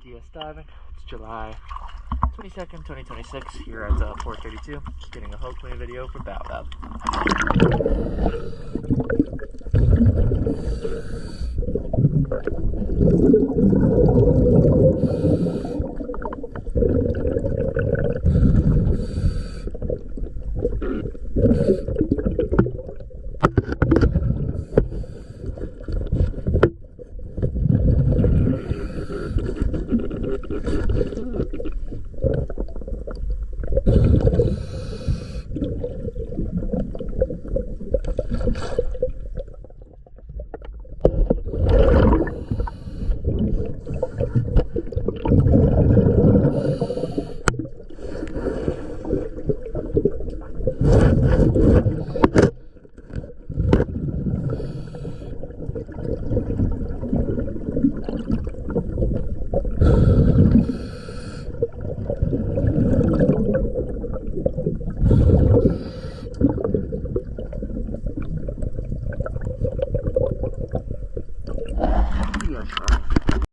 DS diving. It's July 22nd, 2026 here at 4:32. Getting a hull clean video for Baobab.